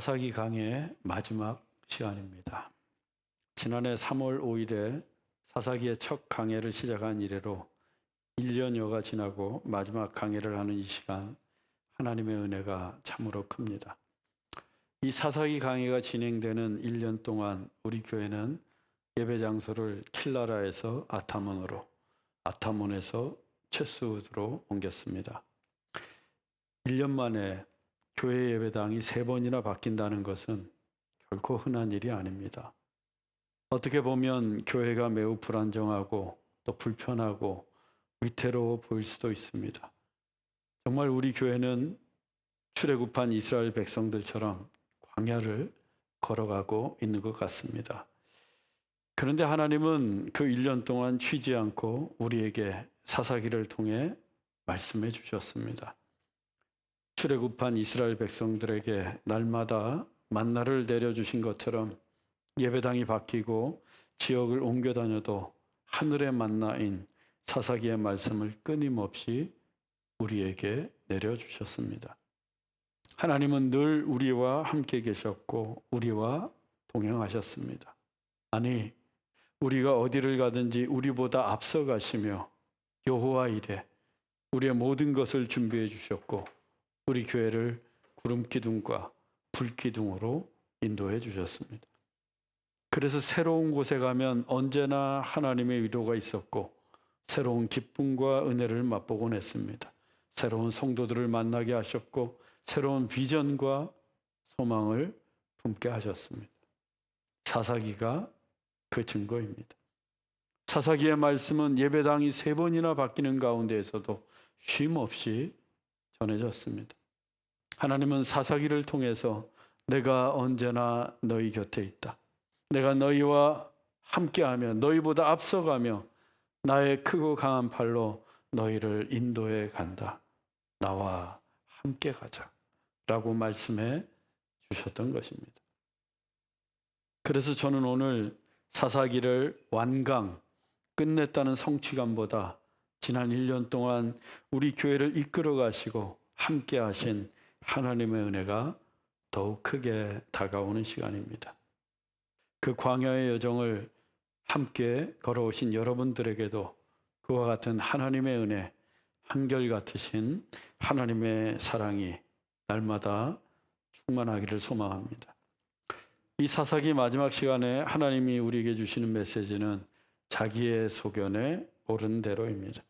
사사기 강의 마지막 시간입니다. 지난해 3월 5일에 사사기의 첫 강해를 시작한 이래로 1년여가 지나고 마지막 강해를 하는 이 시간, 하나님의 은혜가 참으로 큽니다. 이 사사기 강해가 진행되는 1년 동안 우리 교회는 예배 장소를 킬라라에서 아타몬으로, 아타몬에서 최스우드로 옮겼습니다. 1년 만에 교회 예배당이 3번이나 바뀐다는 것은 결코 흔한 일이 아닙니다. 어떻게 보면 교회가 매우 불안정하고 또 불편하고 위태로워 보일 수도 있습니다. 정말 우리 교회는 출애굽한 이스라엘 백성들처럼 광야를 걸어가고 있는 것 같습니다. 그런데 하나님은 그 1년 동안 쉬지 않고 우리에게 사사기를 통해 말씀해 주셨습니다. 출애굽한 이스라엘 백성들에게 날마다 만나를 내려주신 것처럼 예배당이 바뀌고 지역을 옮겨 다녀도 하늘의 만나인 사사기의 말씀을 끊임없이 우리에게 내려주셨습니다. 하나님은 늘 우리와 함께 계셨고 우리와 동행하셨습니다. 아니, 우리가 어디를 가든지 우리보다 앞서 가시며 여호와 이레 우리의 모든 것을 준비해 주셨고 우리 교회를 구름 기둥과 불 기둥으로 인도해 주셨습니다. 그래서 새로운 곳에 가면 언제나 하나님의 위로가 있었고 새로운 기쁨과 은혜를 맛보곤 했습니다. 새로운 성도들을 만나게 하셨고 새로운 비전과 소망을 품게 하셨습니다. 사사기가 그 증거입니다. 사사기의 말씀은 예배당이 3번이나 바뀌는 가운데에서도 쉼 없이 전해졌습니다. 하나님은 사사기를 통해서 내가 언제나 너희 곁에 있다. 내가 너희와 함께하며 너희보다 앞서가며 나의 크고 강한 팔로 너희를 인도해 간다. 나와 함께 가자. 라고 말씀해 주셨던 것입니다. 그래서 저는 오늘 사사기를 완강, 끝냈다는 성취감보다 지난 1년 동안 우리 교회를 이끌어 가시고 함께 하신 하나님의 은혜가 더욱 크게 다가오는 시간입니다. 그 광야의 여정을 함께 걸어오신 여러분들에게도 그와 같은 하나님의 은혜, 한결같으신 하나님의 사랑이 날마다 충만하기를 소망합니다. 이 사사기 마지막 시간에 하나님이 우리에게 주시는 메시지는 자기의 소견에 옳은 대로입니다.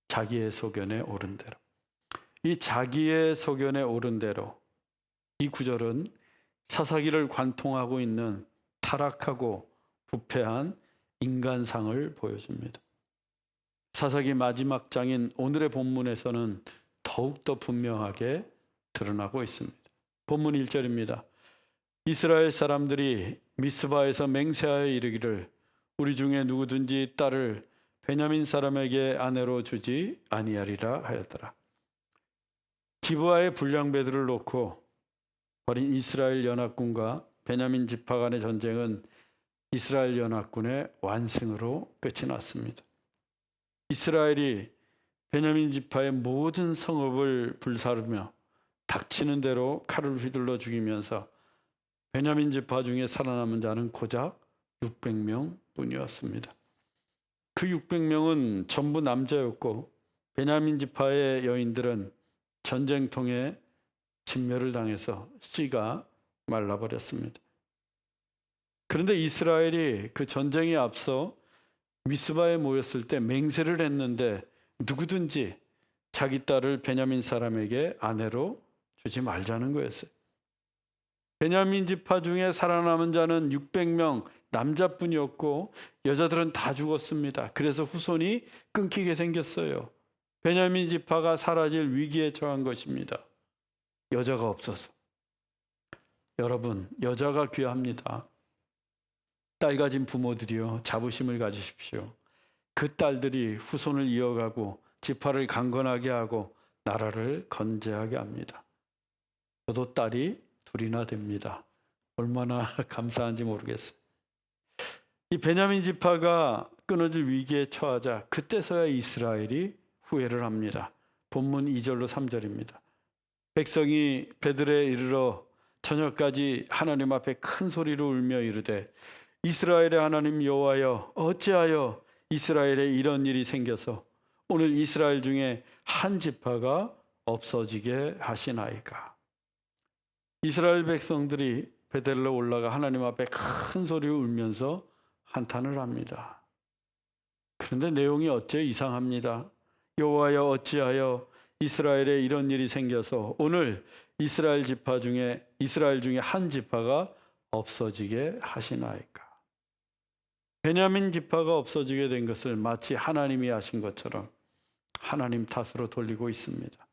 자기의 소견에 옳은 대로. 이 자기의 소견에 옳은 대로, 이 구절은 사사기를 관통하고 있는 타락하고 부패한 인간상을 보여줍니다. 사사기 마지막 장인 오늘의 본문에서는 더욱더 분명하게 드러나고 있습니다. 본문 1절입니다. 이스라엘 사람들이 미스바에서 맹세하여 이르기를 우리 중에 누구든지 딸을 베냐민 사람에게 아내로 주지 아니하리라 하였더라. 기브아의 불량배들을 놓고 벌인 이스라엘 연합군과 베냐민 지파 간의 전쟁은 이스라엘 연합군의 완승으로 끝이 났습니다. 이스라엘이 베냐민 지파의 모든 성읍을 불사르며 닥치는 대로 칼을 휘둘러 죽이면서 베냐민 지파 중에 살아남은 자는 고작 600명 뿐이었습니다. 그 600명은 전부 남자였고 베냐민 지파의 여인들은 전쟁통에 진멸을 당해서 씨가 말라버렸습니다. 그런데 이스라엘이 그 전쟁에 앞서 미스바에 모였을 때 맹세를 했는데 누구든지 자기 딸을 베냐민 사람에게 아내로 주지 말자는 거였어요. 베냐민 지파 중에 살아남은 자는 600명 남자뿐이었고 여자들은 다 죽었습니다. 그래서 후손이 끊기게 생겼어요. 베냐민 지파가 사라질 위기에 처한 것입니다. 여자가 없어서. 여러분, 여자가 귀합니다. 딸 가진 부모들이요, 자부심을 가지십시오. 그 딸들이 후손을 이어가고 지파를 강건하게 하고 나라를 건재하게 합니다. 저도 딸이 2이나 됩니다. 얼마나 감사한지 모르겠어요. 이 베냐민 지파가 끊어질 위기에 처하자 그때서야 이스라엘이 후회를 합니다. 본문 2절로 3절입니다. 백성이 베들에 이르러 저녁까지 하나님 앞에 큰 소리로 울며 이르되 이스라엘의 하나님 여호와여 어찌하여 이스라엘에 이런 일이 생겨서 오늘 이스라엘 중에 한 지파가 없어지게 하시나이까. 이스라엘 백성들이 베델로 올라가 하나님 앞에 큰 소리로 울면서 한탄을 합니다. 그런데 내용이 어째 이상합니다. 여호와여 어찌하여 이스라엘에 이런 일이 생겨서 오늘 이스라엘 중에 한 지파가 없어지게 하시나이까. 베냐민 지파가 없어지게 된 것을 마치 하나님이 하신 것처럼 하나님 탓으로 돌리고 있습니다.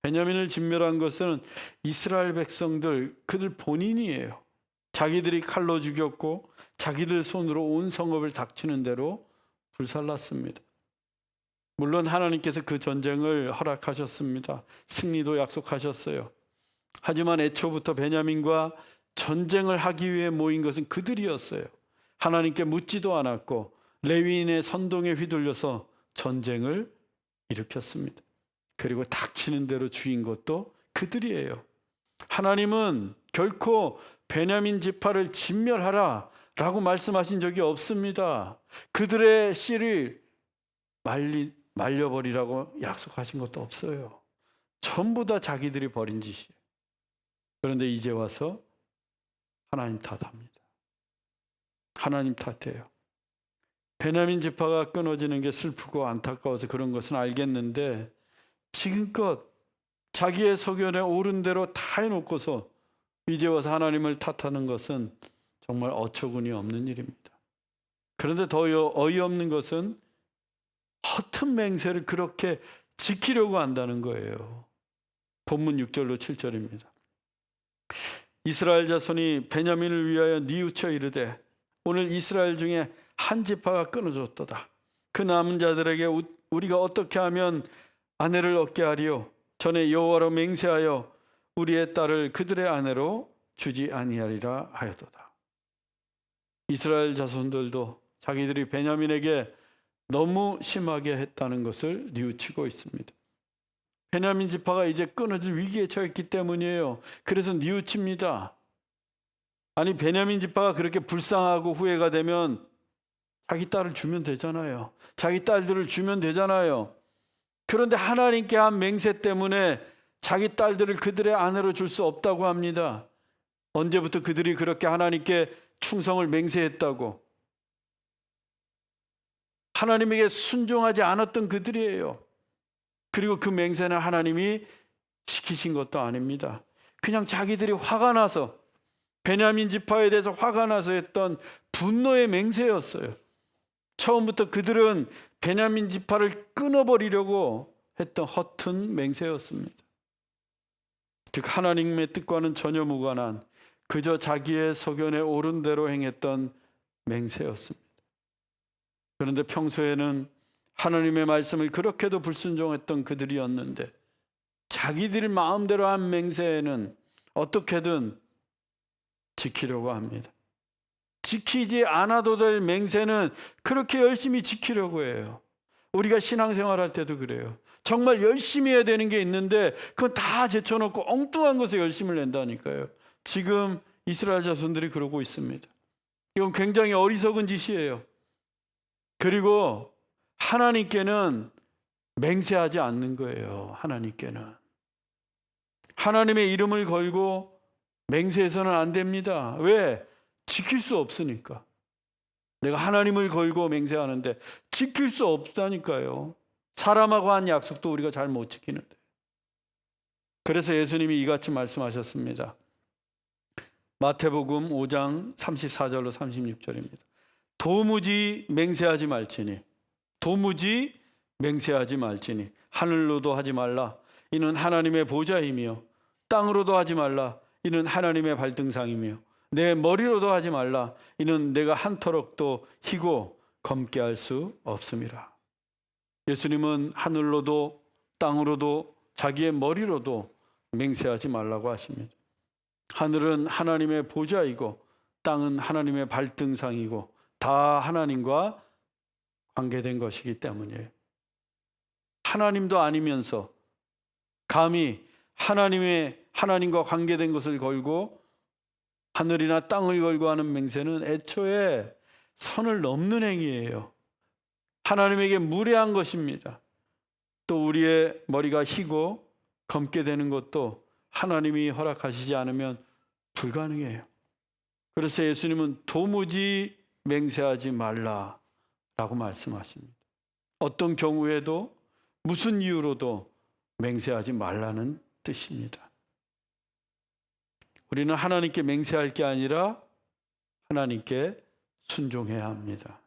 베냐민을 진멸한 것은 이스라엘 백성들 그들 본인이에요. 자기들이 칼로 죽였고 자기들 손으로 온 성읍을 닥치는 대로 불살랐습니다. 물론 하나님께서 그 전쟁을 허락하셨습니다. 승리도 약속하셨어요. 하지만 애초부터 베냐민과 전쟁을 하기 위해 모인 것은 그들이었어요. 하나님께 묻지도 않았고 레위인의 선동에 휘둘려서 전쟁을 일으켰습니다. 그리고 닥치는 대로 죽인 것도 그들이에요. 하나님은 결코 베냐민 지파를 진멸하라 라고 말씀하신 적이 없습니다. 그들의 씨를 말려버리라고 약속하신 것도 없어요. 전부 다 자기들이 벌인 짓이에요. 그런데 이제 와서 하나님 탓합니다. 하나님 탓해요. 베냐민 지파가 끊어지는 게 슬프고 안타까워서 그런 것은 알겠는데 지금껏 자기의 소견에 옳은 대로 다 해놓고서 이제 와서 하나님을 탓하는 것은 정말 어처구니 없는 일입니다. 그런데 더 어이없는 것은 허튼 맹세를 그렇게 지키려고 한다는 거예요. 본문 6절로 7절입니다. 이스라엘 자손이 베냐민을 위하여 뉘우쳐 이르되 오늘 이스라엘 중에 한 지파가 끊어졌도다. 그 남은 자들에게 우리가 어떻게 하면 아내를 얻게 하리요? 전에 여호와로 맹세하여 우리의 딸을 그들의 아내로 주지 아니하리라 하였도다. 이스라엘 자손들도 자기들이 베냐민에게 너무 심하게 했다는 것을 뉘우치고 있습니다. 베냐민 지파가 이제 끊어질 위기에 처했기 때문이에요. 그래서 뉘우칩니다. 아니 베냐민 지파가 그렇게 불쌍하고 후회가 되면 자기 딸을 주면 되잖아요. 자기 딸들을 주면 되잖아요. 그런데 하나님께 한 맹세 때문에 자기 딸들을 그들의 아내로 줄 수 없다고 합니다. 언제부터 그들이 그렇게 하나님께 충성을 맹세했다고? 하나님에게 순종하지 않았던 그들이에요. 그리고 그 맹세는 하나님이 시키신 것도 아닙니다. 그냥 자기들이 화가 나서 베냐민 지파에 대해서 화가 나서 했던 분노의 맹세였어요. 처음부터 그들은 베냐민 지파를 끊어버리려고 했던 허튼 맹세였습니다. 즉 하나님의 뜻과는 전혀 무관한 그저 자기의 소견에 옳은 대로 행했던 맹세였습니다. 그런데 평소에는 하나님의 말씀을 그렇게도 불순종했던 그들이었는데 자기들 마음대로 한 맹세에는 어떻게든 지키려고 합니다. 지키지 않아도 될 맹세는 그렇게 열심히 지키려고 해요. 우리가 신앙생활할 때도 그래요. 정말 열심히 해야 되는 게 있는데 그건 다 제쳐놓고 엉뚱한 것에 열심을 낸다니까요. 지금 이스라엘 자손들이 그러고 있습니다. 이건 굉장히 어리석은 짓이에요. 그리고 하나님께는 맹세하지 않는 거예요. 하나님께는 하나님의 이름을 걸고 맹세해서는 안 됩니다. 왜? 지킬 수 없으니까. 내가 하나님을 걸고 맹세하는데 지킬 수 없다니까요. 사람하고 한 약속도 우리가 잘 못 지키는데. 그래서 예수님이 이같이 말씀하셨습니다. 마태복음 5장 34절로 36절입니다. 도무지 맹세하지 말지니 하늘로도 하지 말라 이는 하나님의 보좌이며 땅으로도 하지 말라 이는 하나님의 발등상이며 내 머리로도 하지 말라 이는 내가 한터럭도 희고 검게 할 수 없음이라. 예수님은 하늘로도 땅으로도 자기의 머리로도 맹세하지 말라고 하십니다. 하늘은 하나님의 보좌이고 땅은 하나님의 발등상이고 다 하나님과 관계된 것이기 때문이에요. 하나님도 아니면서 감히 하나님과 관계된 것을 걸고 하늘이나 땅을 걸고 하는 맹세는 애초에 선을 넘는 행위예요. 하나님에게 무례한 것입니다. 또 우리의 머리가 희고 검게 되는 것도 하나님이 허락하시지 않으면 불가능해요. 그래서 예수님은 도무지 맹세하지 말라라고 말씀하십니다. 어떤 경우에도 무슨 이유로도 맹세하지 말라는 뜻입니다. 우리는 하나님께 맹세할 게 아니라 하나님께 순종해야 합니다.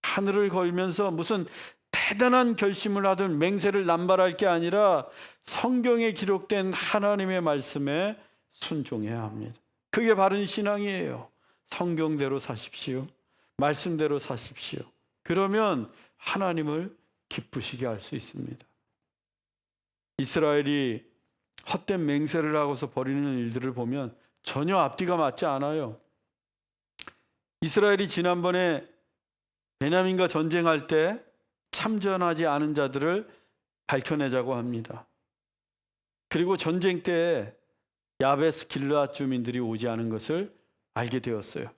하늘을 걸면서 무슨 대단한 결심을 하든 맹세를 남발할 게 아니라 성경에 기록된 하나님의 말씀에 순종해야 합니다. 그게 바른 신앙이에요. 성경대로 사십시오. 말씀대로 사십시오. 그러면 하나님을 기쁘시게 할 수 있습니다. 이스라엘이 헛된 맹세를 하고서 벌이는 일들을 보면 전혀 앞뒤가 맞지 않아요. 이스라엘이 지난번에 베냐민과 전쟁할 때 참전하지 않은 자들을 밝혀내자고 합니다. 그리고 전쟁 때 야베스 길르앗 주민들이 오지 않은 것을 알게 되었어요.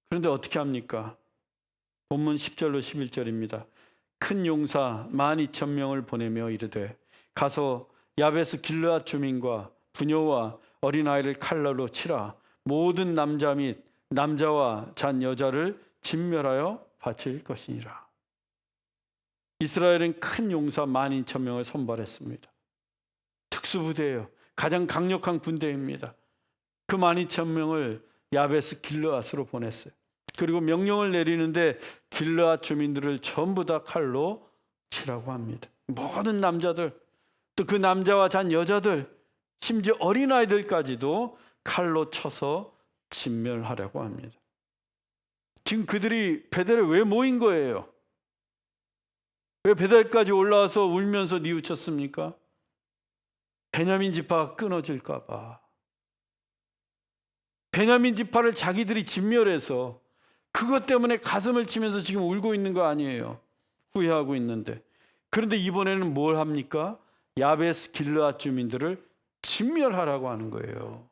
그런데 어떻게 합니까? 본문 10절로 11절입니다. 큰 용사 12,000명을 보내며 이르되 가서 야베스 길르앗 주민과 부녀와 어린아이를 칼날로 치라. 모든 남자 및 남자와 잔 여자를 진멸하여 바칠 것이니라. 이스라엘은 큰 용사 12,000명을 선발했습니다. 특수부대예요. 가장 강력한 군대입니다. 그 12,000명을 야베스 길르앗으로 보냈어요. 그리고 명령을 내리는데 길르앗 주민들을 전부 다 칼로 치라고 합니다. 모든 남자들, 또 그 남자와 잔 여자들, 심지어 어린아이들까지도 칼로 쳐서 진멸하려고 합니다. 지금 그들이 베델에 왜 모인 거예요? 왜 베델까지 올라와서 울면서 뉘우쳤습니까? 베냐민 지파가 끊어질까 봐. 베냐민 지파를 자기들이 진멸해서 그것 때문에 가슴을 치면서 지금 울고 있는 거 아니에요. 후회하고 있는데. 그런데 이번에는 뭘 합니까? 야베스 길르앗 주민들을 진멸하라고 하는 거예요.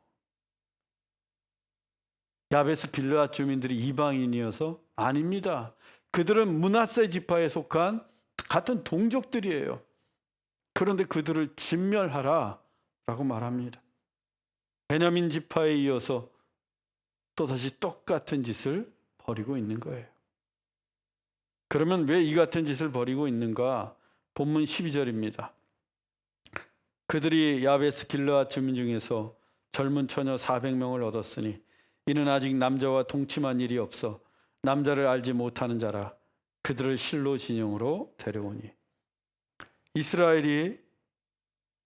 야베스 길르앗 주민들이 이방인이어서? 아닙니다. 그들은 므낫세 지파에 속한 같은 동족들이에요. 그런데 그들을 진멸하라라고 말합니다. 베냐민 지파에 이어서 또다시 똑같은 짓을 벌이고 있는 거예요. 그러면 왜 이 같은 짓을 벌이고 있는가? 본문 12절입니다. 그들이 야베스 길르앗 주민 중에서 젊은 처녀 400명을 얻었으니 이는 아직 남자와 동침한 일이 없어 남자를 알지 못하는 자라. 그들을 실로 진영으로 데려오니. 이스라엘이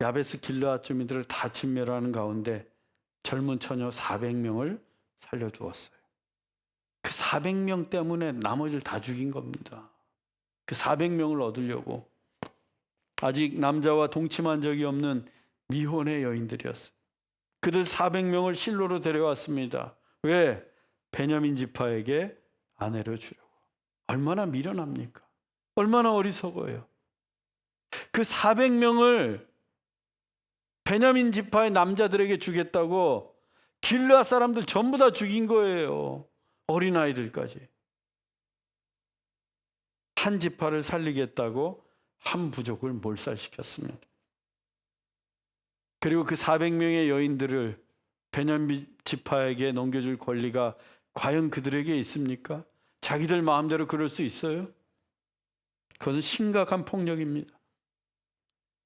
야베스 길르앗 주민들을 다 진멸하는 가운데 젊은 처녀 400명을 살려두었어요. 그 400명 때문에 나머지를 다 죽인 겁니다. 그 400명을 얻으려고. 아직 남자와 동침한 적이 없는 미혼의 여인들이었어요. 그들 400명을 실로로 데려왔습니다. 왜? 베냐민 지파에게 아내를 주려고. 얼마나 미련합니까? 얼마나 어리석어요. 그 400명을 베냐민 지파의 남자들에게 주겠다고 길르앗 사람들 전부 다 죽인 거예요. 어린아이들까지. 한 지파를 살리겠다고 한 부족을 몰살시켰습니다. 그리고 그 400명의 여인들을 베냐민 지파에게 넘겨줄 권리가 과연 그들에게 있습니까? 자기들 마음대로 그럴 수 있어요? 그것은 심각한 폭력입니다.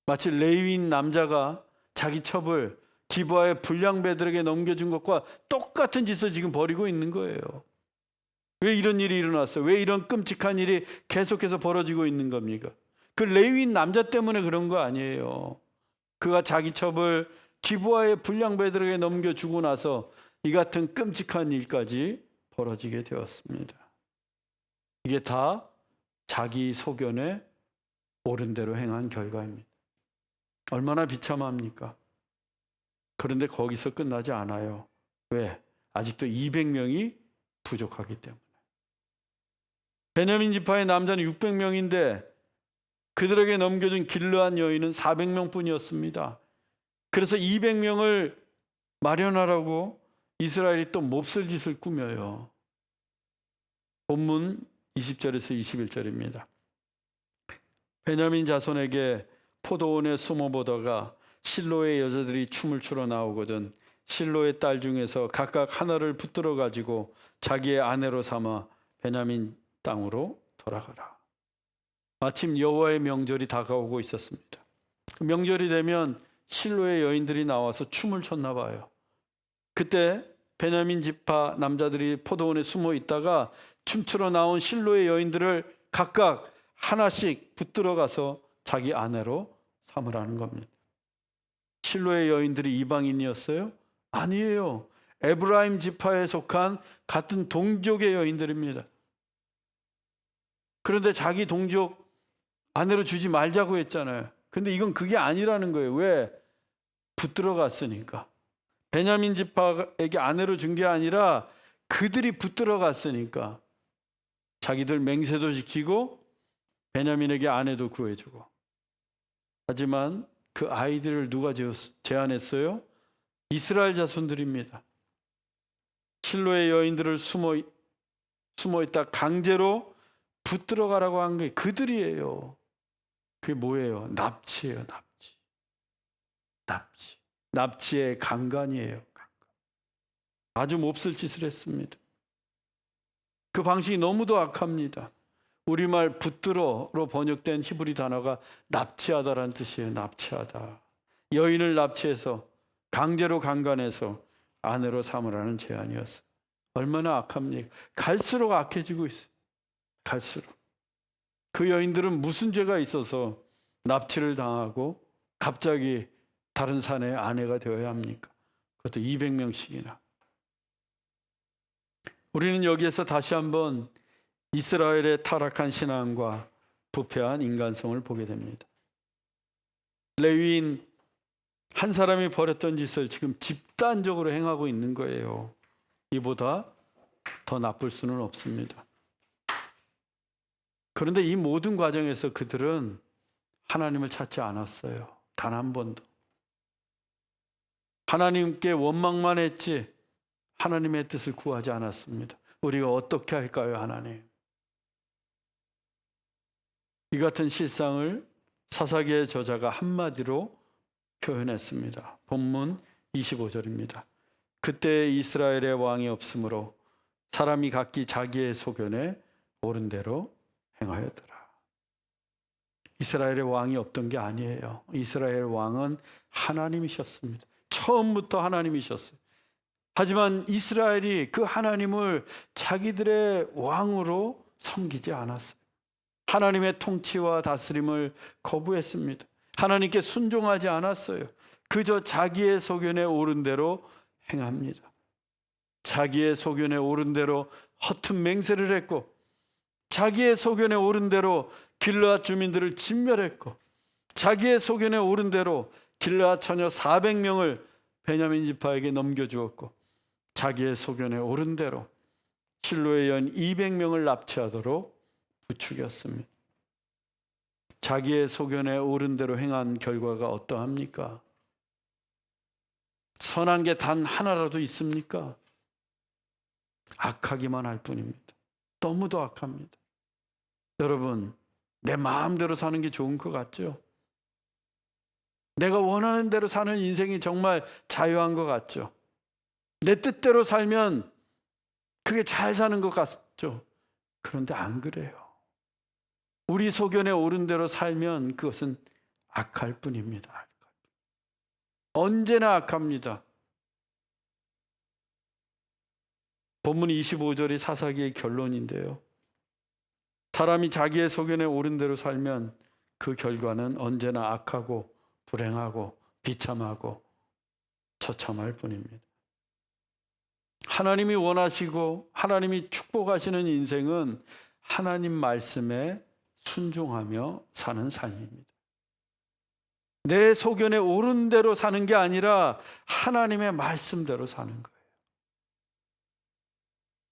마치 레위인 남자가 자기 첩을 기브아의 불량배들에게 넘겨준 것과 똑같은 짓을 지금 벌이고 있는 거예요. 왜 이런 일이 일어났어요? 왜 이런 끔찍한 일이 계속해서 벌어지고 있는 겁니까? 그 레위인 남자 때문에 그런 거 아니에요. 그가 자기 첩을 기브아의 불량배들에게 넘겨주고 나서 이 같은 끔찍한 일까지 벌어지게 되었습니다. 이게 다 자기 소견에 옳은 대로 행한 결과입니다. 얼마나 비참합니까? 그런데 거기서 끝나지 않아요. 왜? 아직도 200명이 부족하기 때문에. 베냐민 지파의 남자는 600명인데 그들에게 넘겨준 길르앗 여인은 400명 뿐이었습니다. 그래서 200명을 마련하라고 이스라엘이 또 몹쓸 짓을 꾸며요. 본문 20절에서 21절입니다. 베냐민 자손에게 포도원에 숨어 보다가 실로의 여자들이 춤을 추러 나오거든 실로의 딸 중에서 각각 하나를 붙들어 가지고 자기의 아내로 삼아 베냐민 땅으로 돌아가라. 마침 여호와의 명절이 다가오고 있었습니다. 명절이 되면 실로의 여인들이 나와서 춤을 췄나 봐요. 그때 베냐민 지파 남자들이 포도원에 숨어 있다가 춤추러 나온 실로의 여인들을 각각 하나씩 붙들어 가서 자기 아내로 삼으라는 겁니다. 실로의 여인들이 이방인이었어요? 아니에요. 에브라임 지파에 속한 같은 동족의 여인들입니다. 그런데 자기 동족 아내로 주지 말자고 했잖아요. 근데 이건 그게 아니라는 거예요. 왜? 붙들어 갔으니까. 베냐민 지파에게 아내로 준 게 아니라 그들이 붙들어 갔으니까 자기들 맹세도 지키고 베냐민에게 아내도 구해주고. 하지만 그 아이들을 누가 제안했어요? 이스라엘 자손들입니다. 실로의 여인들을 숨어 있다 강제로 붙들어 가라고 한 게 그들이에요. 그게 뭐예요? 납치예요. 납치의 강간이에요. 아주 몹쓸 짓을 했습니다. 그 방식이 너무도 악합니다. 우리말 붙들어로 번역된 히브리 단어가 납치하다라는 뜻이에요. 납치하다. 여인을 납치해서 강제로 강간해서 아내로 삼으라는 제안이었어요. 얼마나 악합니까? 갈수록 악해지고 있어요. 갈수록. 그 여인들은 무슨 죄가 있어서 납치를 당하고 갑자기 다른 사내의 아내가 되어야 합니까? 그것도 200명씩이나. 우리는 여기에서 다시 한번 이스라엘의 타락한 신앙과 부패한 인간성을 보게 됩니다. 레위인 한 사람이 벌였던 짓을 지금 집단적으로 행하고 있는 거예요. 이보다 더 나쁠 수는 없습니다. 그런데 이 모든 과정에서 그들은 하나님을 찾지 않았어요. 단 한 번도. 하나님께 원망만 했지 하나님의 뜻을 구하지 않았습니다. 우리가 어떻게 할까요, 하나님? 이 같은 실상을 사사기의 저자가 한마디로 표현했습니다. 본문 25절입니다. 그때 이스라엘의 왕이 없으므로 사람이 각기 자기의 소견에 옳은 대로 행하였더라. 이스라엘의 왕이 없던 게 아니에요. 이스라엘 왕은 하나님이셨습니다. 처음부터 하나님이셨어요. 하지만 이스라엘이 그 하나님을 자기들의 왕으로 섬기지 않았어요. 하나님의 통치와 다스림을 거부했습니다. 하나님께 순종하지 않았어요. 그저 자기의 소견에 옳은 대로 행합니다. 자기의 소견에 옳은 대로 허튼 맹세를 했고 자기의 소견에 옳은 대로 길르앗 주민들을 진멸했고 자기의 소견에 옳은 대로 길르앗 처녀 400명을 베냐민 지파에게 넘겨주었고 자기의 소견에 옳은 대로 실로의 여인 200명을 납치하도록 부추겼습니다. 자기의 소견에 옳은 대로 행한 결과가 어떠합니까? 선한 게 단 하나라도 있습니까? 악하기만 할 뿐입니다. 너무도 악합니다. 여러분, 내 마음대로 사는 게 좋은 것 같죠? 내가 원하는 대로 사는 인생이 정말 자유한 것 같죠? 내 뜻대로 살면 그게 잘 사는 것 같죠? 그런데 안 그래요. 우리 소견에 옳은 대로 살면 그것은 악할 뿐입니다. 언제나 악합니다. 본문 25절이 사사기의 결론인데요. 사람이 자기의 소견에 옳은 대로 살면 그 결과는 언제나 악하고 불행하고 비참하고 처참할 뿐입니다. 하나님이 원하시고 하나님이 축복하시는 인생은 하나님 말씀에 순종하며 사는 삶입니다. 내 소견에 옳은 대로 사는 게 아니라 하나님의 말씀대로 사는 거예요.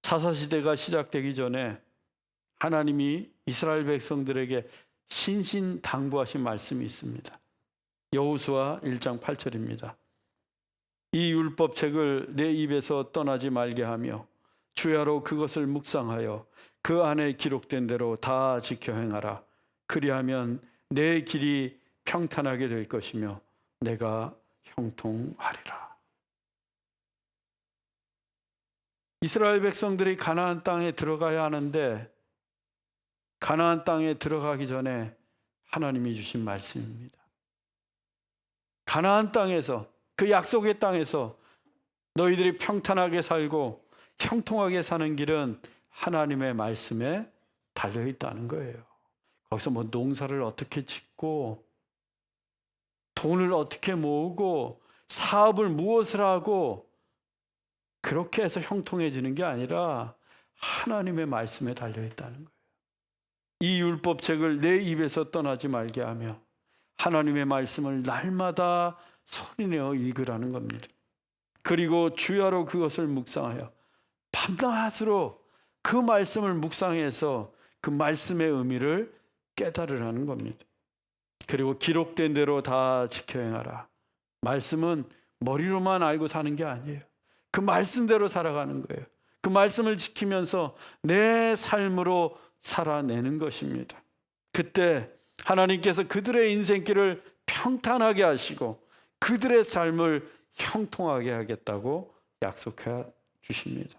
사사시대가 시작되기 전에 하나님이 이스라엘 백성들에게 신신당부하신 말씀이 있습니다. 여호수아 1장 8절입니다. 이 율법책을 내 입에서 떠나지 말게 하며 주야로 그것을 묵상하여 그 안에 기록된 대로 다 지켜 행하라. 그리하면 내 길이 평탄하게 될 것이며 내가 형통하리라. 이스라엘 백성들이 가나안 땅에 들어가야 하는데 가나안 땅에 들어가기 전에 하나님이 주신 말씀입니다. 가나안 땅에서, 그 약속의 땅에서 너희들이 평탄하게 살고 형통하게 사는 길은 하나님의 말씀에 달려 있다는 거예요. 거기서 뭐 농사를 어떻게 짓고 돈을 어떻게 모으고 사업을 무엇을 하고 그렇게 해서 형통해지는 게 아니라 하나님의 말씀에 달려 있다는 거예요. 이 율법책을 내 입에서 떠나지 말게 하며 하나님의 말씀을 날마다 소리내어 읽으라는 겁니다. 그리고 주야로 그것을 묵상하여 밤낮으로 그 말씀을 묵상해서 그 말씀의 의미를 깨달으라는 겁니다. 그리고 기록된 대로 다 지켜 행하라. 말씀은 머리로만 알고 사는 게 아니에요. 그 말씀대로 살아가는 거예요. 그 말씀을 지키면서 내 삶으로 살아내는 것입니다. 그때 하나님께서 그들의 인생길을 평탄하게 하시고 그들의 삶을 형통하게 하겠다고 약속해 주십니다.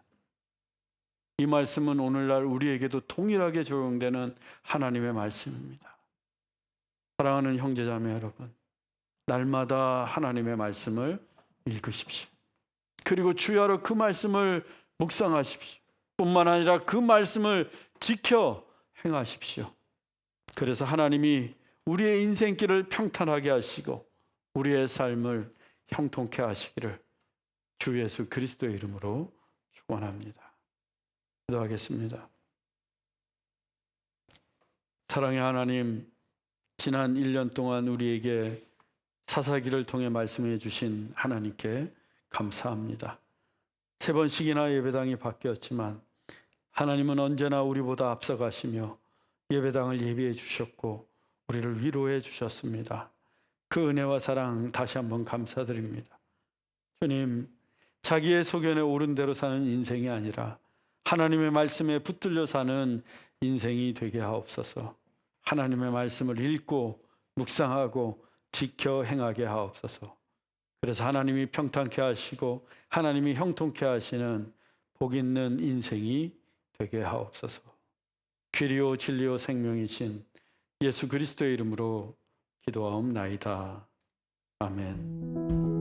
이 말씀은 오늘날 우리에게도 동일하게 적용되는 하나님의 말씀입니다. 사랑하는 형제자매 여러분, 날마다 하나님의 말씀을 읽으십시오. 그리고 주야로 그 말씀을 묵상하십시오. 뿐만 아니라 그 말씀을 지켜 행하십시오. 그래서 하나님이 우리의 인생길을 평탄하게 하시고 우리의 삶을 형통케 하시기를 주 예수 그리스도의 이름으로 축원합니다. 기도하겠습니다. 사랑의 하나님, 지난 1년 동안 우리에게 사사기를 통해 말씀해 주신 하나님께 감사합니다. 3번씩이나 예배당이 바뀌었지만 하나님은 언제나 우리보다 앞서가시며 예배당을 예비해 주셨고 우리를 위로해 주셨습니다. 그 은혜와 사랑 다시 한번 감사드립니다. 주님, 자기의 소견에 옳은 대로 사는 인생이 아니라 하나님의 말씀에 붙들려 사는 인생이 되게 하옵소서. 하나님의 말씀을 읽고 묵상하고 지켜 행하게 하옵소서. 그래서 하나님이 평탄케 하시고 하나님이 형통케 하시는 복 있는 인생이 되게 하옵소서. 귀리요 진리요 생명이신 예수 그리스도의 이름으로 기도하옵나이다. 아멘.